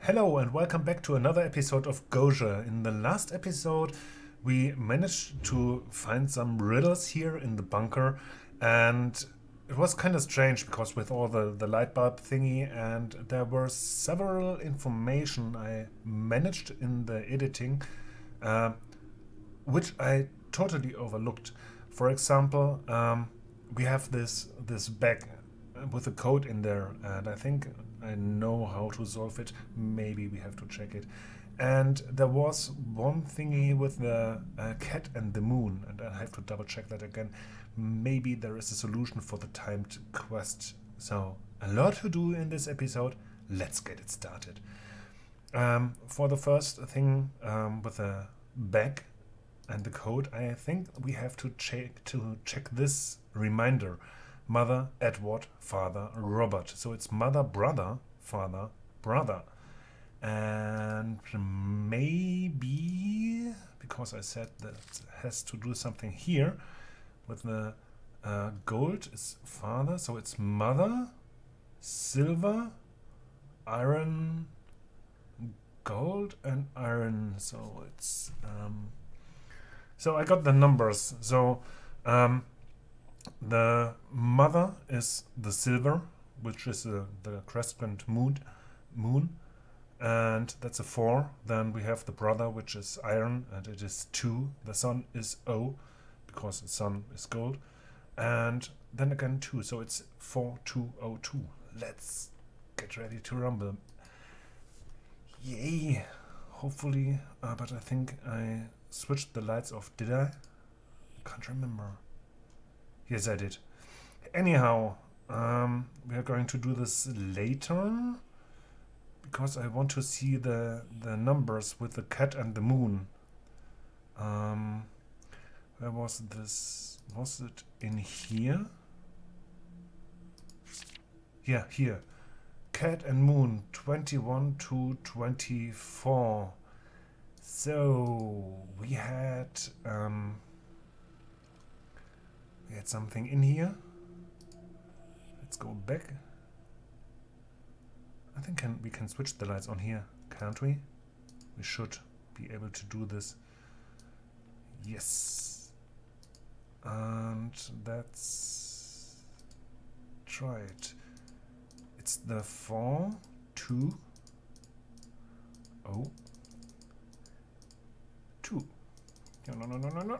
Hello and welcome back to another episode of Goetia. In the last episode we managed to find some riddles here in the bunker, and it was kind of strange because with all the light bulb thingy, and there were several information I managed in the editing which I totally overlooked. For example, we have this bag with a code in there, and I think I know how to solve it. Maybe we have to check it. And there was one thingy with the cat and the moon, and I have to double check that again. Maybe there is a solution for the timed quest. So, a lot to do in this episode. Let's get it started. For the first thing, with the bag and the code, I think we have to check this reminder: mother, Edward, father, Robert. So it's mother, brother, father, brother. And maybe, because I said that it has to do something here with the gold is father, so it's mother, silver, iron, gold, and iron. So it's so I got the numbers. So the mother is the silver, which is the crescent moon, and that's a 4. Then we have the brother, which is iron, and it is 2. The sun is O, because the sun is gold, and then again 2. So it's 4202. Let's get ready to rumble. Yay! Hopefully, but I think I switched the lights off. Did I? Can't remember. Yes, I did. Anyhow, we are going to do this later because I want to see the numbers with the cat and the moon. Where was this? Was it in here? Yeah, here. Cat and moon, 21 to 24. So we had something in here. Let's go back. I think we can switch the lights on here, can't we? We should be able to do this. Yes. And that's... try it. It's the 4, 2, 0, 2. No.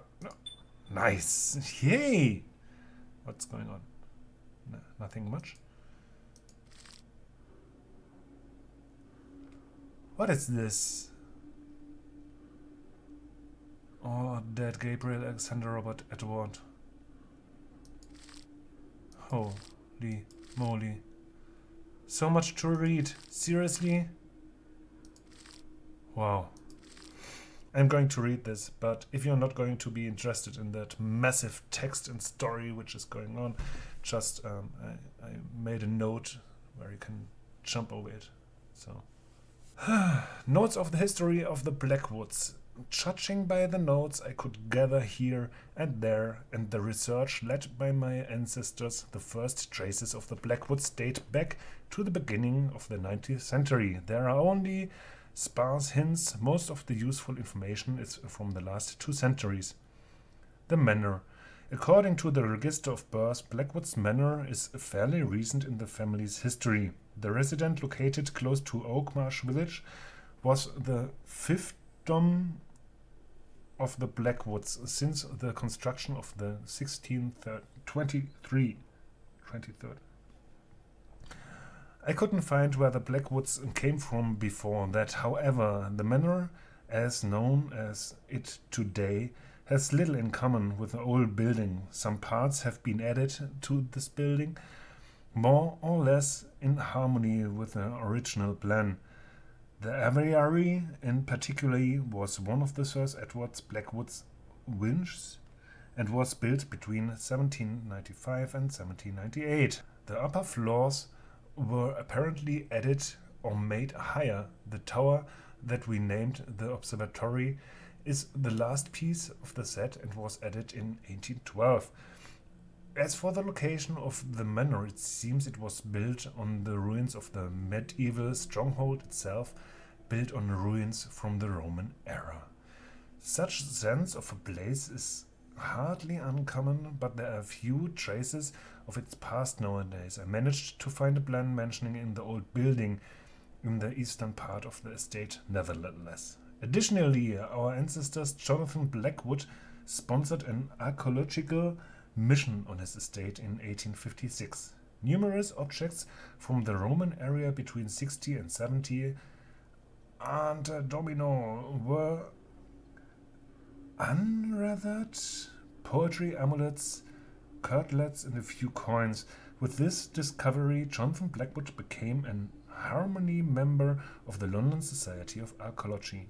Nice. Yay! What's going on? No, nothing much. What is this? All are dead. Gabriel, Alexander, Robert, Edward. Holy moly. So much to read. Seriously? Wow. I'm going to read this, but if you're not going to be interested in that massive text and story which is going on, just I made a note where you can jump over it. So, notes of the history of the Blackwoods. Judging by the notes I could gather here and there, and the research led by my ancestors, the first traces of the Blackwoods date back to the beginning of the 19th century. There are only sparse hints. Most of the useful information is from the last 2 centuries. The manor. According to the register of birth, Blackwoods Manor is fairly recent in the family's history. The residence, located close to Oakmarsh Village, was the fiefdom of the Blackwoods since the construction of the 1623. I couldn't find where the Blackwoods came from before that. However, the manor, as known as it today, has little in common with the old building. Some parts have been added to this building, more or less in harmony with the original plan. The aviary, in particular, was one of the Sir Edward Blackwood's winches and was built between 1795 and 1798. The upper floors were apparently added or made higher. The tower that we named the observatory is the last piece of the set and was added in 1812. As for the location of the manor, it seems it was built on the ruins of the medieval stronghold itself, built on ruins from the Roman era. Such sense of a place is hardly uncommon, but there are few traces of its past nowadays. I managed to find a plan mentioning in the old building in the eastern part of the estate, nevertheless. Additionally, our ancestors Jonathan Blackwood sponsored an archaeological mission on his estate in 1856. Numerous objects from the Roman area between 60 and 70 and Domino were unearthed, poetry amulets, kirtlets, and a few coins. With this discovery, Jonathan Blackwood became an Harmony member of the London Society of Archaeology.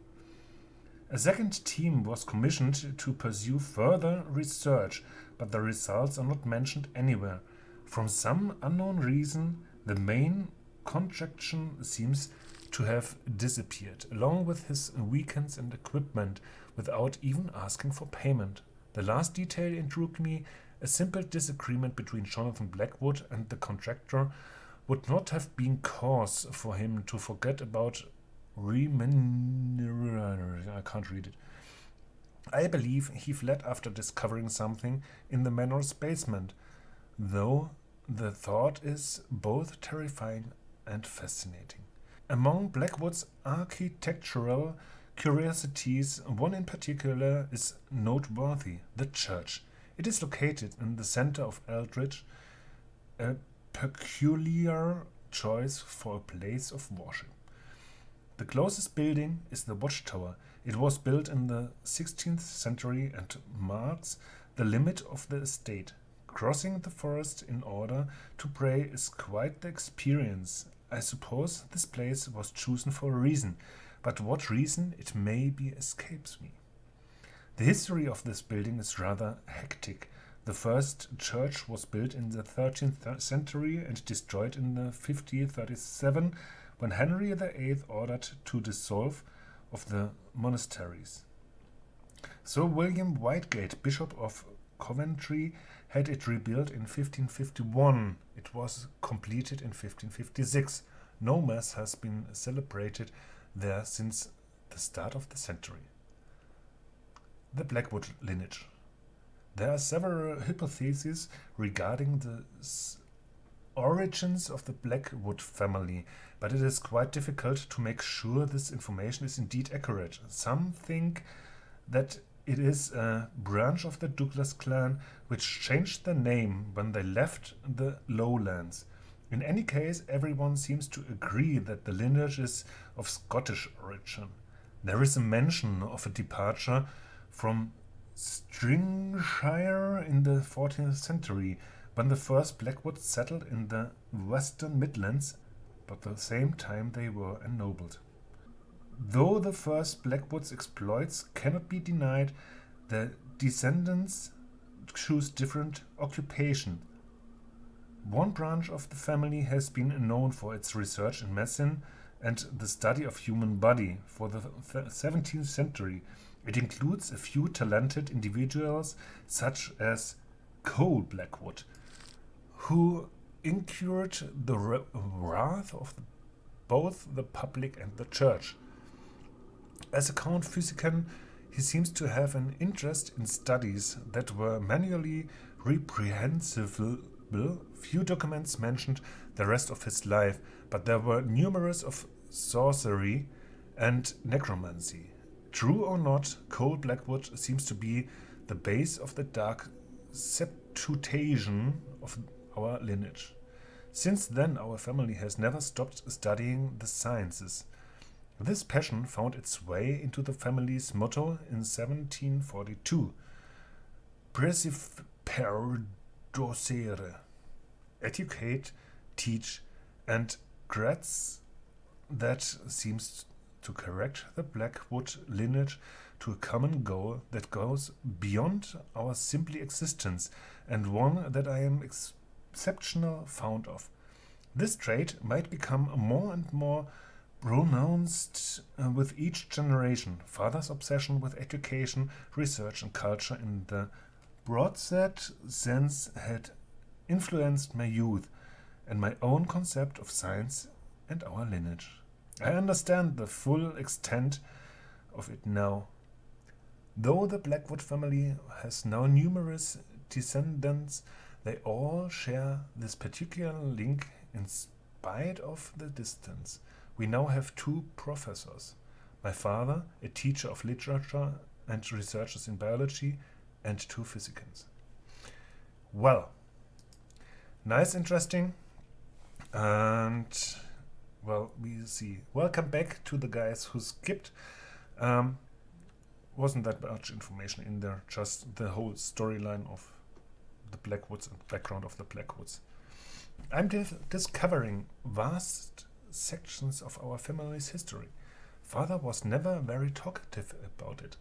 A second team was commissioned to pursue further research, but the results are not mentioned anywhere. For some unknown reason, the main contraction seems to have disappeared, along with his weekends and equipment, without even asking for payment. The last detail intrigued me. A simple disagreement between Jonathan Blackwood and the contractor would not have been cause for him to forget about I can't read it. I believe he fled after discovering something in the manor's basement, though the thought is both terrifying and fascinating. Among Blackwood's architectural curiosities, one in particular is noteworthy: the church. It is located in the center of Eldridge, a peculiar choice for a place of worship. The closest building is the watchtower. It was built in the 16th century and marks the limit of the estate. Crossing the forest in order to pray is quite the experience. I suppose this place was chosen for a reason, but what reason it may be escapes me. The history of this building is rather hectic. The first church was built in the 13th century and destroyed in the 1537 when Henry VIII ordered to dissolve of the monasteries. Sir William Whitegate, Bishop of Coventry, had it rebuilt in 1551. It was completed in 1556. No mass has been celebrated there since the start of the century. The Blackwood lineage. There are several hypotheses regarding the origins of the Blackwood family, but it is quite difficult to make sure this information is indeed accurate. Some think that it is a branch of the Douglas clan which changed their name when they left the lowlands. In any case, everyone seems to agree that the lineage is of Scottish origin. There is a mention of a departure from Stringshire in the 14th century, when the first Blackwoods settled in the Western Midlands, but at the same time they were ennobled. Though the first Blackwoods exploits cannot be denied, their descendants choose different occupation. One branch of the family has been known for its research in medicine and the study of human body for the 17th century. It includes a few talented individuals such as Cole Blackwood, who incurred the wrath of both the public and the church. As a Count Physician, he seems to have an interest in studies that were manually reprehensible. Few documents mentioned the rest of his life, but there were numerous of sorcery and necromancy. True or not, Cole Blackwood seems to be the base of the dark septutation of our lineage. Since then, our family has never stopped studying the sciences. This passion found its way into the family's motto in 1742, Praeciper docere, educate, teach, and grats. That seems to correct the Blackwood lineage to a common goal that goes beyond our simple existence, and one that I am exceptional fond of. This trait might become more and more pronounced with each generation. Father's obsession with education, research, and culture in the broad-set sense had influenced my youth and my own concept of science and our lineage. I understand the full extent of it now. Though the Blackwood family has now numerous descendants, they all share this particular link in spite of the distance. We now have 2 professors. My father, a teacher of literature and researchers in biology, and 2 physicians. Well, nice, interesting, and well, we see. Welcome back to the guys who skipped. Wasn't that much information in there, just the whole storyline of the Blackwoods and background of the Blackwoods. I'm discovering vast sections of our family's history. Father was never very talkative about it.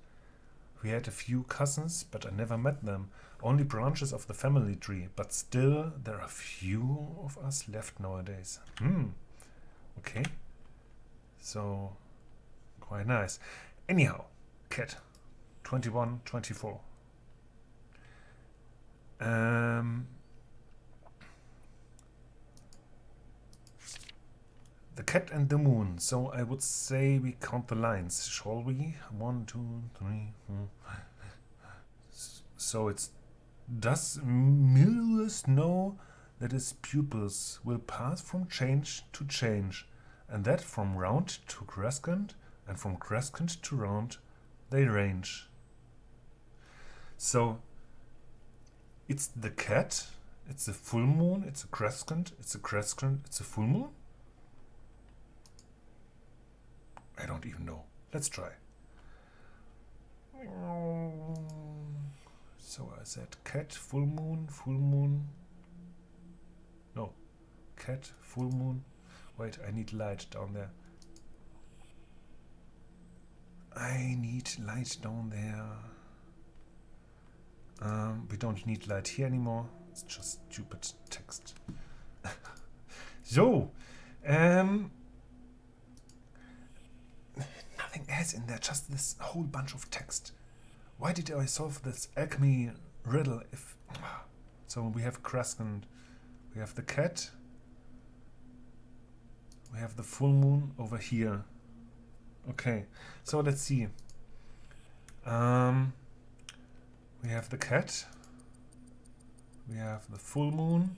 We had a few cousins, but I never met them. Only branches of the family tree, but still there are few of us left nowadays. Okay. So, quite nice. Anyhow, cat. 21, 24. The cat and the moon. So I would say we count the lines, shall we? 1, 2, 3, 4. So it's, does Milius know that his pupils will pass from change to change, and that from round to crescent, and from crescent to round they range? So it's the cat, it's a full moon, it's a crescent, it's a crescent, it's a full moon? I don't even know. Let's try. So I said cat, full moon. No. Cat, full moon. Wait, I need light down there. I need light down there. We don't need light here anymore. It's just stupid text. So, nothing else in there, just this whole bunch of text. Why did I solve this alchemy riddle if... So we have crescent, we have the cat, we have the full moon over here. Okay, so let's see. We have the cat, we have the full moon,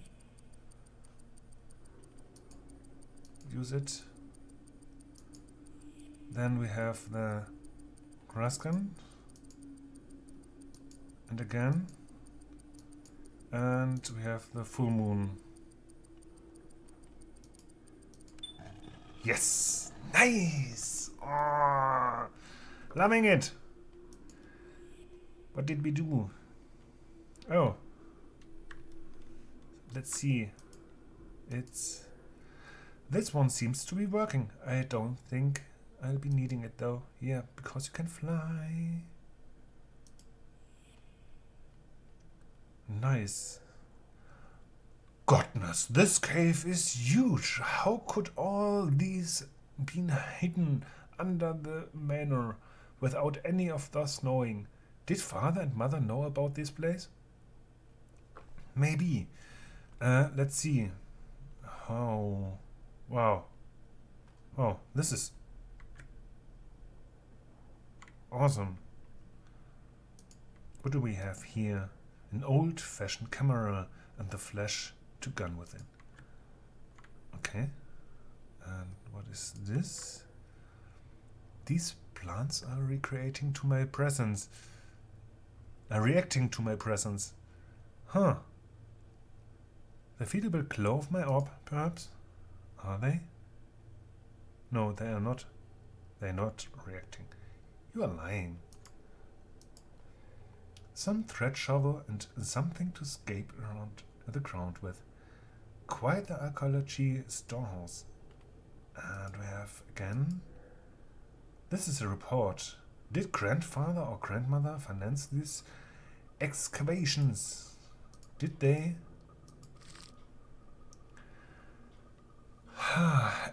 use it. Then we have the crescent, and again, and we have the full moon. Yes! Nice! Oh, loving it! What did we do? Oh. Let's see. It's... This one seems to be working. I don't think I'll be needing it though. Yeah, because you can fly. Nice. Goodness, this cave is huge. How could all these be hidden under the manor without any of us knowing? Did father and mother know about this place? Maybe. Let's see. Oh. Wow. Oh, this is awesome. What do we have here? An old-fashioned camera and the flash to gun with it. Okay. And what is this? These plants are reacting to my presence. Huh. They feel a bit glow of my orb, perhaps? Are they? No, they are not. They're not reacting. You are lying. Some thread shovel and something to scrape around the ground with. Quite the archaeology storehouse. And we have again... This is a report. Did grandfather or grandmother finance these excavations? Did they?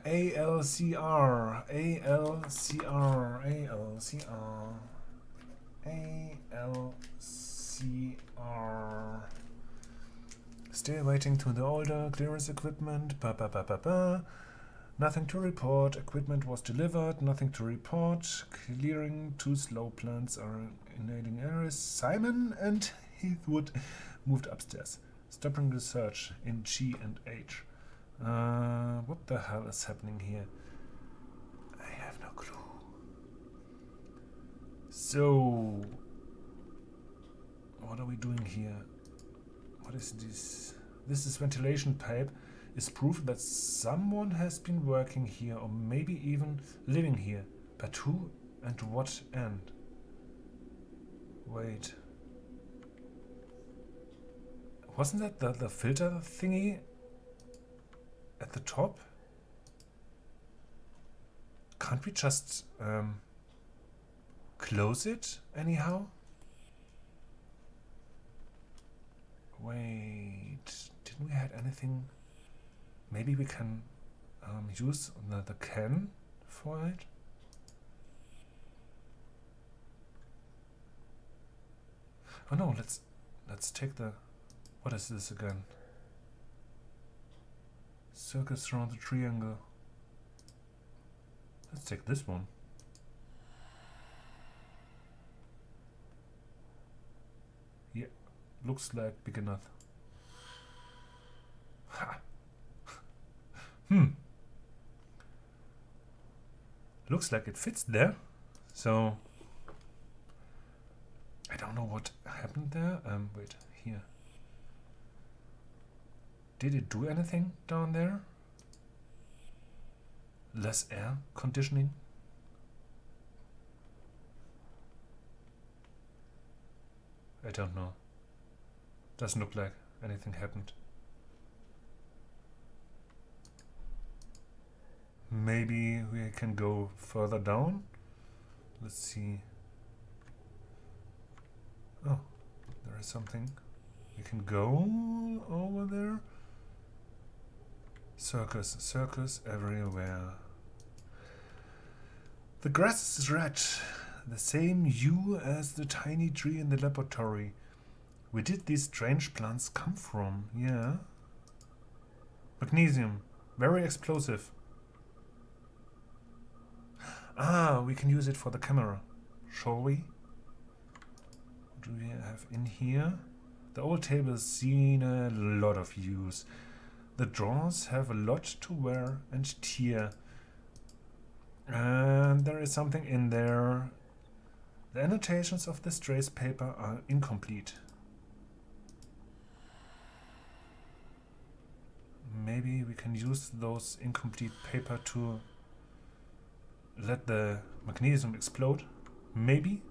ALCR. Still waiting to the older clearance equipment. Nothing to report. Equipment was delivered. Nothing to report. Clearing 2 slow plants are inhaling areas. Simon and Heathwood moved upstairs, stopping the search in G and H. What the hell is happening here? I have no clue. So, what are we doing here? What is this? This is ventilation pipe. Is proof that someone has been working here or maybe even living here. But who and to what end? Wait. Wasn't that the filter thingy at the top? Can't we just close it anyhow? Wait, didn't we have anything? Maybe we can use the can for it. Oh no, let's take the. What is this again? Circus around the triangle. Let's take this one. Yeah, looks like big enough. Ha. Looks like it fits there. So I don't know what happened there. Wait, here. Did it do anything down there? Less air conditioning? I don't know. Doesn't look like anything happened. Maybe we can go further down. Let's see. Oh, there is something. We can go over there. Circus, circus everywhere. The grass is red, the same hue as the tiny tree in the laboratory. Where did these strange plants come from? Yeah. Magnesium, very explosive. Ah, we can use it for the camera. Shall we? What do we have in here? The old table has seen a lot of use. The drawers have a lot to wear and tear. And there is something in there. The annotations of this trace paper are incomplete. Maybe we can use those incomplete paper to let the magnesium explode. Maybe.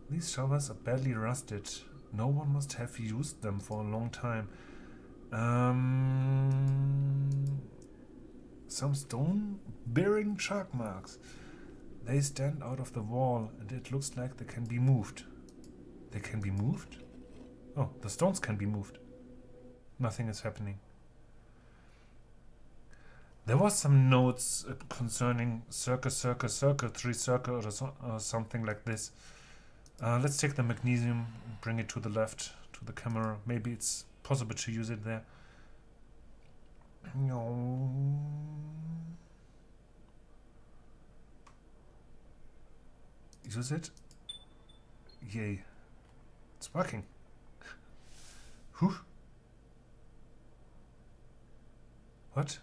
These shovels are badly rusted. No one must have used them for a long time. Some stone bearing chalk marks. They stand out of the wall and it looks like they can be moved. They can be moved? Oh, the stones can be moved. Nothing is happening. There was some notes concerning circle, circle, circle, 3 circle or something like this. Let's take the magnesium and bring it to the left, to the camera. Maybe it's possible to use it there. No. Use it. Yay. It's working. Whew. What?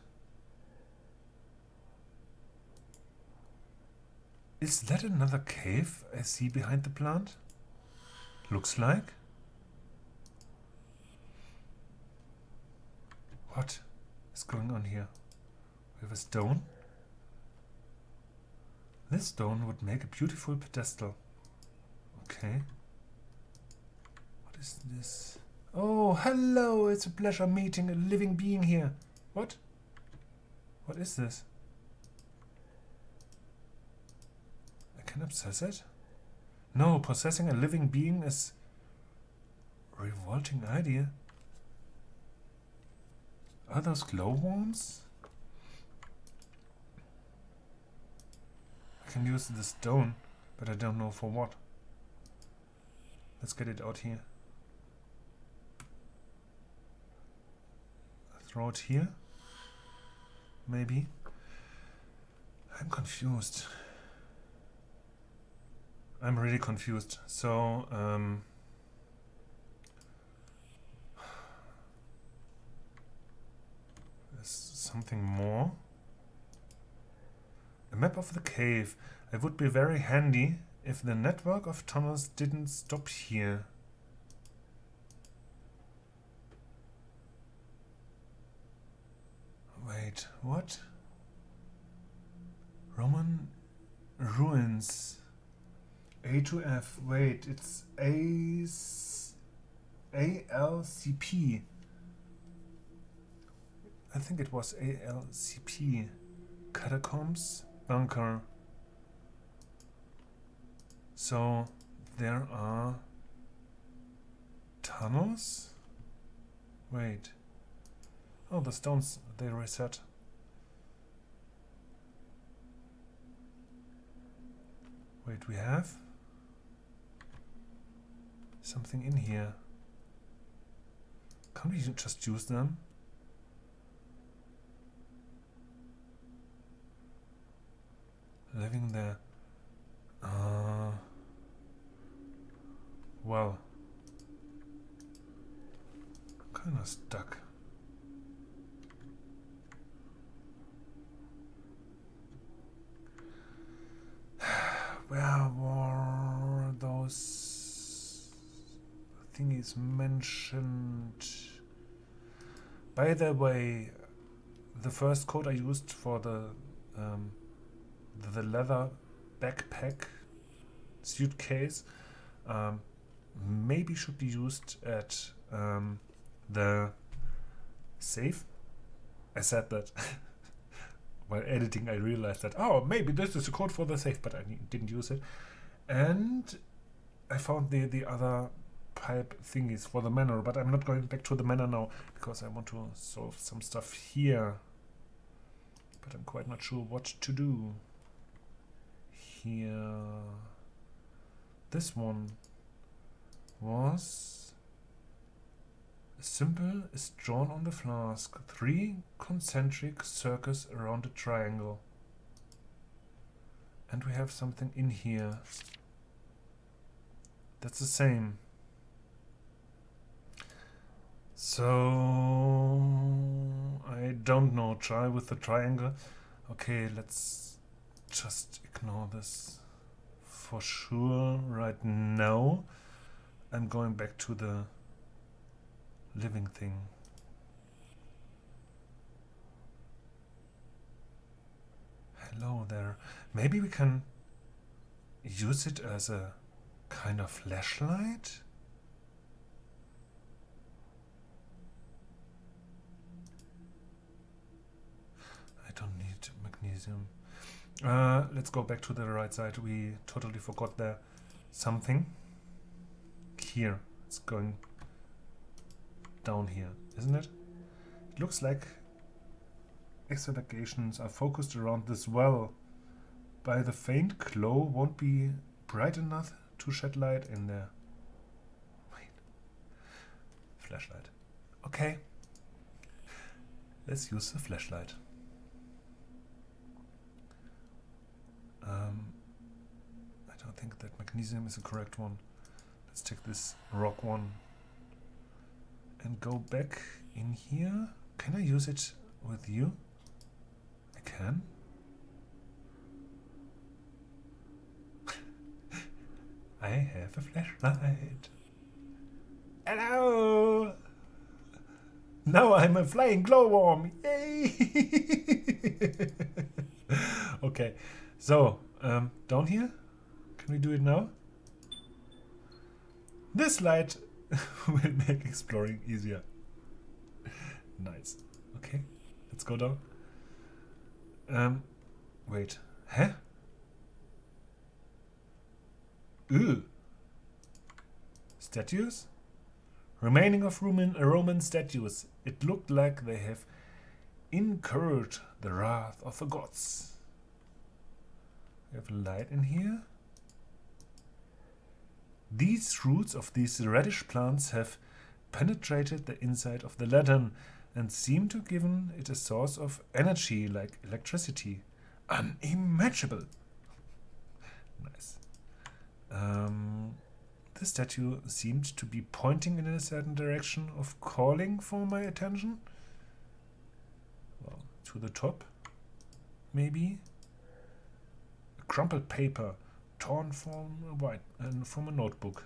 Is that another cave I see behind the plant? Looks like. What is going on here? We have a stone. This stone would make a beautiful pedestal. Okay. What is this? Oh, hello! It's a pleasure meeting a living being here. What? What is this? I can possess it? No, possessing a living being is a revolting idea. Are those glowworms? I can use the stone, but I don't know for what. Let's get it out here. Throw it here. maybe. I'm confused. I'm really confused. So, there's something more. A map of the cave. It would be very handy if the network of tunnels didn't stop here. Wait, what? Roman ruins. A to F. Wait, it's ALCP. I think it was ALCP. Catacombs, bunker. So there are tunnels? Wait. Oh, the stones, they reset. Wait, we have something in here. Can't we just use them? Living there. Well, I'm kind of stuck. Where were those thingies mentioned? By the way, the first code I used for the leather backpack suitcase maybe should be used at the safe. I said that. While editing, I realized that, oh, maybe this is the code for the safe, but I didn't use it. And I found the other pipe thingies for the manor, but I'm not going back to the manor now, because I want to solve some stuff here. But I'm quite not sure what to do. Here. This one was... A symbol is drawn on the flask. 3 concentric circles around a triangle. And we have something in here. That's the same. So... I don't know. Try with the triangle. Okay, let's just ignore this for sure right now. I'm going back to the living thing. Hello there. Maybe we can use it as a kind of flashlight? I don't need magnesium. Let's go back to the right side. We totally forgot there something. Here. It's going down here, isn't it? It looks like excavations are focused around this well. By the faint glow won't be bright enough to shed light in there. Wait. Flashlight. Okay. Let's use the flashlight. I don't think that magnesium is the correct one. Let's take this rock one and go back in here. Can I use it with you? I can. I have a flashlight. Hello! Now I'm a flying glowworm. Yay! Okay, so down here. Can we do it now? This light will make exploring easier. Nice. Okay, let's go down. Wait. Huh? Ooh. Statues? Remaining of Roman statues. It looked like they have incurred the wrath of the gods. We have light in here. These roots of these radish plants have penetrated the inside of the lantern. and seem to give it a source of energy like electricity. Unimaginable. Nice. The statue seemed to be pointing in a certain direction of calling for my attention. Well, to the top, maybe. A crumpled paper torn from a notebook.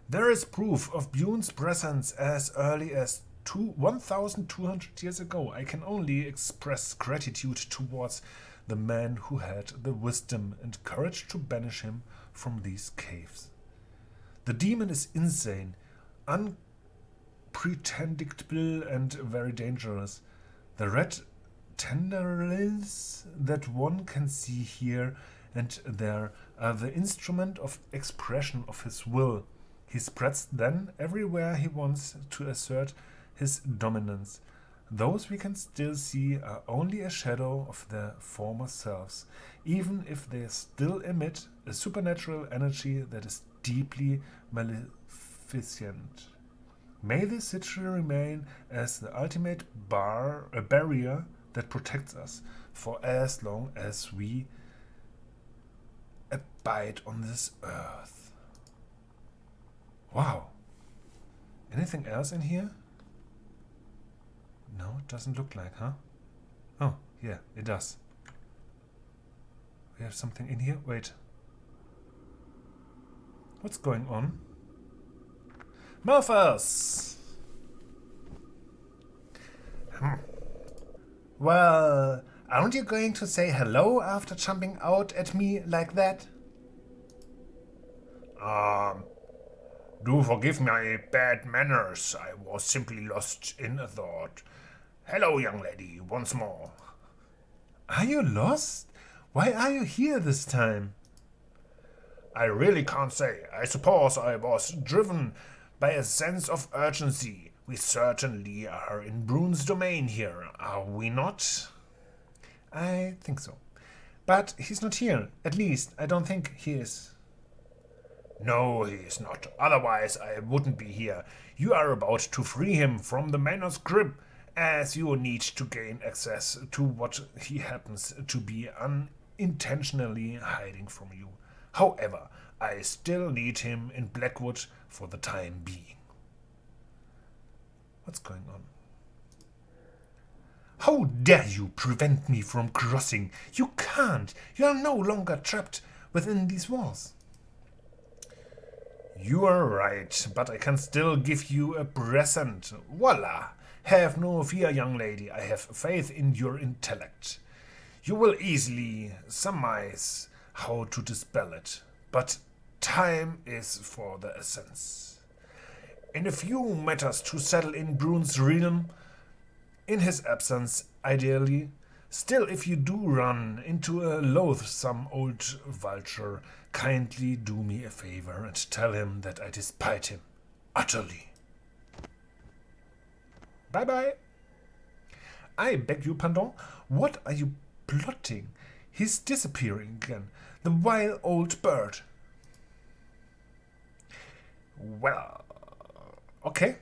There is proof of Bune's presence as early as 1,200 years ago. I can only express gratitude towards the man who had the wisdom and courage to banish him from these caves. The demon is insane, unpredictable, and very dangerous. The red tendrils that one can see here and there are the instrument of expression of his will. He spreads them everywhere he wants to assert his dominance. Those we can still see are only a shadow of their former selves, even if they still emit a supernatural energy that is deeply maleficent. May this sigil remain as the ultimate barrier that protects us for as long as we abide on this earth. Wow. Anything else in here? No, it doesn't look like, huh? Oh, yeah, it does. We have something in here? Wait. What's going on? Malthus! Well, aren't you going to say hello after jumping out at me like that? Do forgive my bad manners. I was simply lost in a thought. Hello, young lady, once more. Are you lost? Why are you here this time? I really can't say. I suppose I was driven by a sense of urgency. We certainly are in Brune's domain here, are we not? I think so. But he's not here. At least, I don't think he is. No, he is not. Otherwise, I wouldn't be here. You are about to free him from the manor's grip, as you need to gain access to what he happens to be unintentionally hiding from you. However, I still need him in Blackwood for the time being. What's going on? How dare you prevent me from crossing? You can't. You are no longer trapped within these walls. You are right, but I can still give you a present. Voila! Have no fear, young lady. I have faith in your intellect. You will easily surmise how to dispel it, but time is for the essence. In a few matters to settle in Brune's realm, in his absence, ideally. Still, if you do run into a loathsome old vulture, kindly do me a favor and tell him that I despise him utterly. Bye-bye. I beg your pardon. What are you plotting? He's disappearing again. The vile old bird. Well, okay.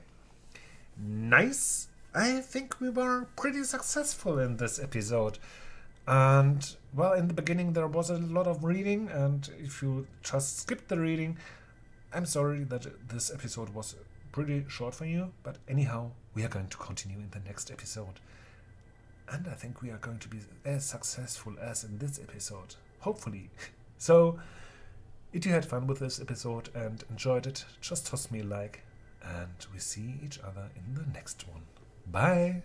Nice. I think we were pretty successful in this episode. And, well, in the beginning there was a lot of reading, and if you just skipped the reading, I'm sorry that this episode was pretty short for you, but anyhow, we are going to continue in the next episode. And I think we are going to be as successful as in this episode. Hopefully. So, if you had fun with this episode and enjoyed it, just toss me a like, and we see each other in the next one. Bye!